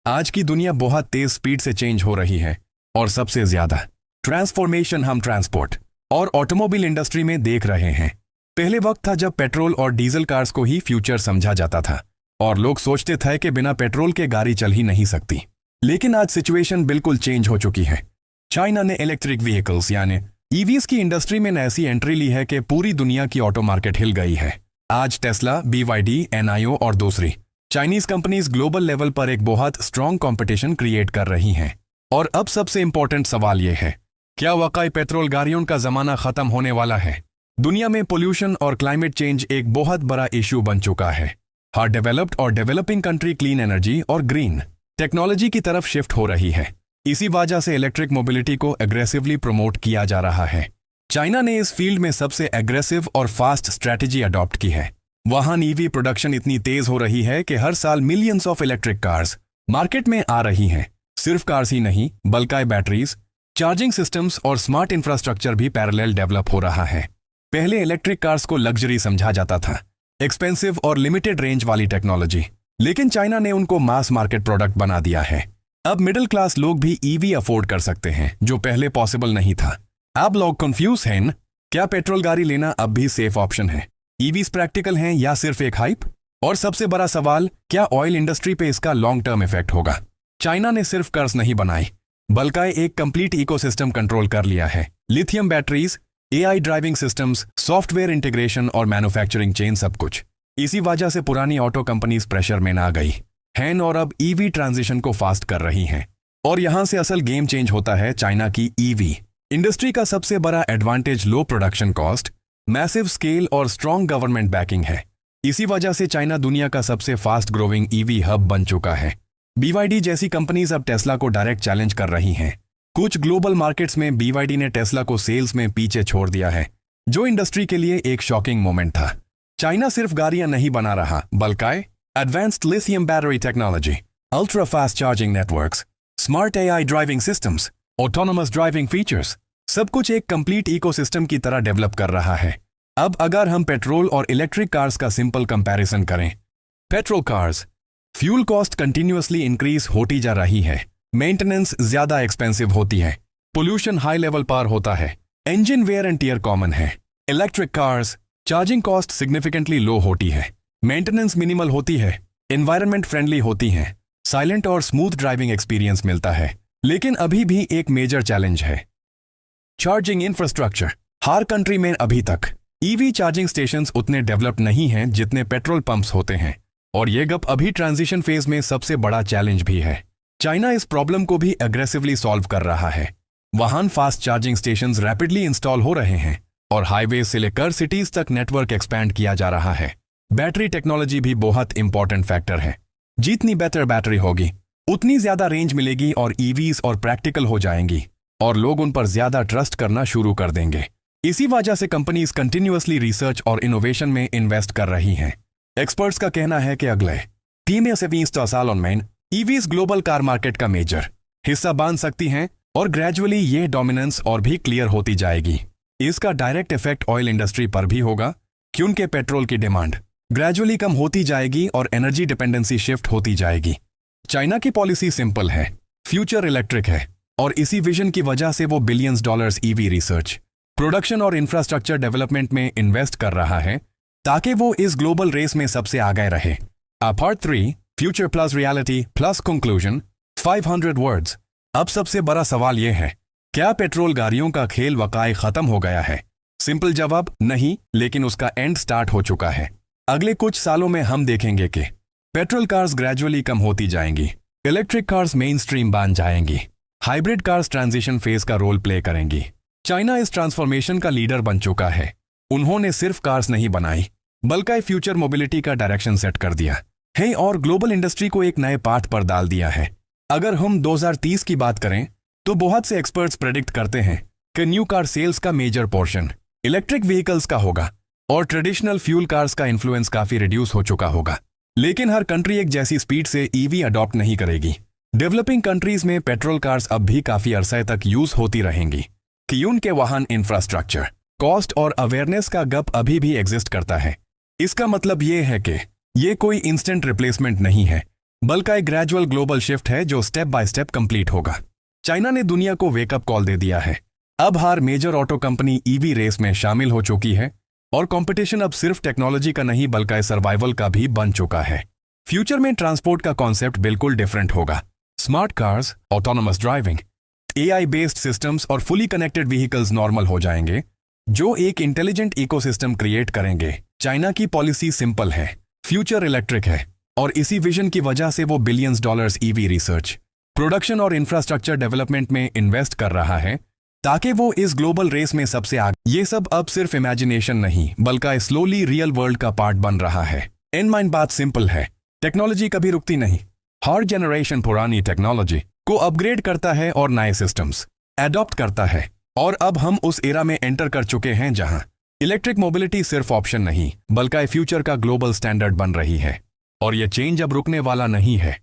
आज की दुनिया बहुत तेज स्पीड से चेंज हो रही है और सबसे ज्यादा ट्रांसफॉर्मेशन हम ट्रांसपोर्ट और ऑटोमोबाइल इंडस्ट्री में देख रहे हैं। पहले वक्त था जब पेट्रोल और डीजल कार्स को ही फ्यूचर समझा जाता था और लोग सोचते थे कि बिना पेट्रोल के गाड़ी चल ही नहीं सकती। लेकिन आज सिचुएशन बिल्कुल चेंज हो चुकी है। चाइना ने इलेक्ट्रिक व्हीकल्स यानी ईवीज की इंडस्ट्री में ऐसी एंट्री ली है कि पूरी दुनिया की ऑटो मार्केट हिल गई है। आज टेस्ला, BYD, NIO और दूसरी चाइनीज कंपनीज ग्लोबल लेवल पर एक बहुत स्ट्रॉन्ग कंपटीशन क्रिएट कर रही हैं। और अब सबसे इंपॉर्टेंट सवाल यह है, क्या वाकई पेट्रोल गाड़ियों का जमाना खत्म होने वाला है? दुनिया में पोल्यूशन और क्लाइमेट चेंज एक बहुत बड़ा इश्यू बन चुका है। हर डेवलप्ड और डेवलपिंग कंट्री क्लीन एनर्जी और ग्रीन टेक्नोलॉजी की तरफ शिफ्ट हो रही है। इसी वजह से इलेक्ट्रिक मोबिलिटी को एग्रेसिवली प्रमोट किया जा रहा है। चाइना ने इस फील्ड में सबसे एग्रेसिव और फास्ट स्ट्रैटेजी अडॉप्ट की है। वहां ईवी प्रोडक्शन इतनी तेज हो रही है कि हर साल millions of electric cars market में आ रही हैं। सिर्फ कार्स ही नहीं बल्कि बैटरीज, चार्जिंग सिस्टम्स और स्मार्ट इंफ्रास्ट्रक्चर भी पैरेलल डेवलप हो रहा है। पहले इलेक्ट्रिक कार्स को लग्जरी समझा जाता था, एक्सपेंसिव और लिमिटेड रेंज वाली टेक्नोलॉजी, लेकिन चाइना ने उनको मास मार्केट प्रोडक्ट बना दिया है। अब मिडिल क्लास लोग भी ईवी अफोर्ड कर सकते हैं, जो पहले पॉसिबल नहीं था। अब लोग कंफ्यूज हैं, क्या पेट्रोल गाड़ी लेना अब भी सेफ ऑप्शन है? ईवीज प्रैक्टिकल हैं या सिर्फ एक हाइप? और सबसे बड़ा सवाल, क्या ऑयल इंडस्ट्री पे इसका लॉन्ग टर्म इफेक्ट होगा? चाइना ने सिर्फ कर्ज नहीं बनाई बल्कि एक कंप्लीट इकोसिस्टम कंट्रोल कर लिया है। Lithium batteries, AI driving systems, software integration और मैन्युफैक्चरिंग चेन, सब कुछ। इसी वजह से पुरानी ऑटो कंपनीज प्रेशर में ना गई हैं और अब ईवी ट्रांजिशन को फास्ट कर रही हैं। और यहां से असल गेम चेंज होता है। चाइना की ईवी इंडस्ट्री का सबसे बड़ा एडवांटेज लो प्रोडक्शन कॉस्ट, मैसिव स्केल और स्ट्रॉन्ग गवर्नमेंट बैकिंग है। इसी वजह से चाइना दुनिया का सबसे फास्ट ग्रोइंग ईवी हब बन चुका है। BYD जैसी कंपनीज अब टेस्ला को डायरेक्ट चैलेंज कर रही हैं। कुछ ग्लोबल मार्केट्स में BYD ने टेस्ला को सेल्स में पीछे छोड़ दिया है, जो इंडस्ट्री के लिए एक शॉकिंग मोमेंट था। चाइना सिर्फ गाड़ियां नहीं बना रहा बल्कि advanced lithium battery technology, ultra fast charging networks, smart AI driving systems, autonomous driving features, सब कुछ एक कंप्लीट इकोसिस्टम की तरह डेवलप कर रहा है। अब अगर हम पेट्रोल और इलेक्ट्रिक कार्स का सिंपल कंपैरिजन करें, petrol cars fuel cost continuously increase होती जा रही है, मेंटेनेंस ज्यादा एक्सपेंसिव होती है, पोल्यूशन हाई लेवल पर होता है, engine wear and tear common है। Electric cars charging cost significantly low होती है, मेंटेनेंस मिनिमल होती है, एनवायरनमेंट फ्रेंडली होती है, साइलेंट और स्मूथ ड्राइविंग एक्सपीरियंस मिलता है। लेकिन अभी भी एक मेजर चैलेंज है, चार्जिंग इंफ्रास्ट्रक्चर। हर कंट्री में अभी तक ईवी चार्जिंग स्टेशंस उतने डेवलप्ड नहीं हैं जितने पेट्रोल पंप्स होते हैं, और ये गप अभी ट्रांजिशन फेज में सबसे बड़ा चैलेंज भी है। चाइना इस प्रॉब्लम को भी एग्रेसिवली सॉल्व कर रहा है। वहां fast charging stations rapidly install हो रहे हैं और हाईवे से लेकर सिटीज तक नेटवर्क एक्सपैंड किया जा रहा है। बैटरी टेक्नोलॉजी भी बहुत इंपॉर्टेंट फैक्टर है। जितनी बेहतर बैटरी होगी उतनी ज्यादा रेंज मिलेगी और ईवीज और प्रैक्टिकल हो जाएंगी और लोग उन पर ज्यादा ट्रस्ट करना शुरू कर देंगे। इसी वजह से कंपनीज कंटिन्यूअसली रिसर्च और इनोवेशन में इन्वेस्ट कर रही हैं। एक्सपर्ट्स का कहना है कि अगले 3 से 20 सालों में ईवीज ग्लोबल कार मार्केट का मेजर हिस्सा बन सकती हैं और ग्रेजुअली ये डोमिनेंस और भी क्लियर होती जाएगी। इसका डायरेक्ट इफेक्ट ऑयल इंडस्ट्री पर भी होगा, क्योंकि पेट्रोल की डिमांड ग्रेजुअली कम होती जाएगी और एनर्जी डिपेंडेंसी शिफ्ट होती जाएगी। चाइना की पॉलिसी सिंपल है, फ्यूचर इलेक्ट्रिक है, और इसी विजन की वजह से वो billions dollars EV research, production और इंफ्रास्ट्रक्चर डेवलपमेंट में इन्वेस्ट कर रहा है ताकि वो इस ग्लोबल रेस में सबसे आगे रहे। Part 3 future plus reality plus conclusion 500 words. अब सबसे बड़ा सवाल यह है, क्या पेट्रोल गाड़ियों का खेल वाकई खत्म हो गया है? सिंपल जवाब नहीं, लेकिन उसका एंड स्टार्ट हो चुका है। अगले कुछ सालों में हम देखेंगे कि पेट्रोल कार्स ग्रेजुअली कम होती जाएंगी, इलेक्ट्रिक कार्स मेन स्ट्रीम बन जाएंगी, हाइब्रिड कार्स ट्रांजिशन फेज का रोल प्ले करेंगी। चाइना इस ट्रांसफॉर्मेशन का लीडर बन चुका है। उन्होंने सिर्फ कार्स नहीं बनाई बल्कि फ्यूचर मोबिलिटी का डायरेक्शन सेट कर दिया है और ग्लोबल इंडस्ट्री को एक नए पाथ पर डाल दिया है। अगर हम 2030 की बात करें तो बहुत से एक्सपर्ट्स प्रेडिक्ट करते हैं कि न्यू कार सेल्स का मेजर पोर्शन इलेक्ट्रिक व्हीकल्स का होगा और ट्रेडिशनल फ्यूल कार्स का इन्फ्लुएंस काफी रिड्यूस हो चुका होगा। लेकिन हर कंट्री एक जैसी स्पीड से ईवी अडॉप्ट नहीं करेगी। डेवलपिंग कंट्रीज में पेट्रोल कार्स अब भी काफी अरसे तक यूज होती रहेंगी कि उनके वाहन इंफ्रास्ट्रक्चर, कॉस्ट और अवेयरनेस का गप अभी भी एग्जिस्ट करता है। इसका मतलब ये है कि ये कोई इंस्टेंट रिप्लेसमेंट नहीं है, बल्कि एक ग्रेजुअल ग्लोबल शिफ्ट है जो स्टेप बाय स्टेप कंप्लीट होगा। चाइना ने दुनिया को वेकअप कॉल दे दिया है। अब हर major auto company EV race में शामिल हो चुकी है और कंपटीशन अब सिर्फ टेक्नोलॉजी का नहीं बल्कि सर्वाइवल का भी बन चुका है। फ्यूचर में ट्रांसपोर्ट का कॉन्सेप्ट बिल्कुल डिफरेंट होगा। Smart cars, autonomous driving, AI based systems और फुली कनेक्टेड व्हीकल्स नॉर्मल हो जाएंगे, जो एक इंटेलिजेंट इकोसिस्टम क्रिएट करेंगे। चाइना की पॉलिसी सिंपल है, फ्यूचर इलेक्ट्रिक है, और इसी विजन की वजह से वो billions dollars EV research, production और इंफ्रास्ट्रक्चर डेवलपमेंट में इन्वेस्ट कर रहा है ताकि वो इस ग्लोबल रेस में सबसे आगे। ये सब अब सिर्फ इमेजिनेशन नहीं बल्कि स्लोली रियल वर्ल्ड का पार्ट बन रहा है। इन माइंड बात सिंपल है, टेक्नोलॉजी कभी रुकती नहीं। हर जनरेशन पुरानी टेक्नोलॉजी को अपग्रेड करता है और नए सिस्टम्स एडॉप्ट करता है, और अब हम उस एरा में एंटर कर चुके हैं जहां इलेक्ट्रिक मोबिलिटी सिर्फ ऑप्शन नहीं बल्कि फ्यूचर का ग्लोबल स्टैंडर्ड बन रही है। और ये चेंज अब रुकने वाला नहीं है।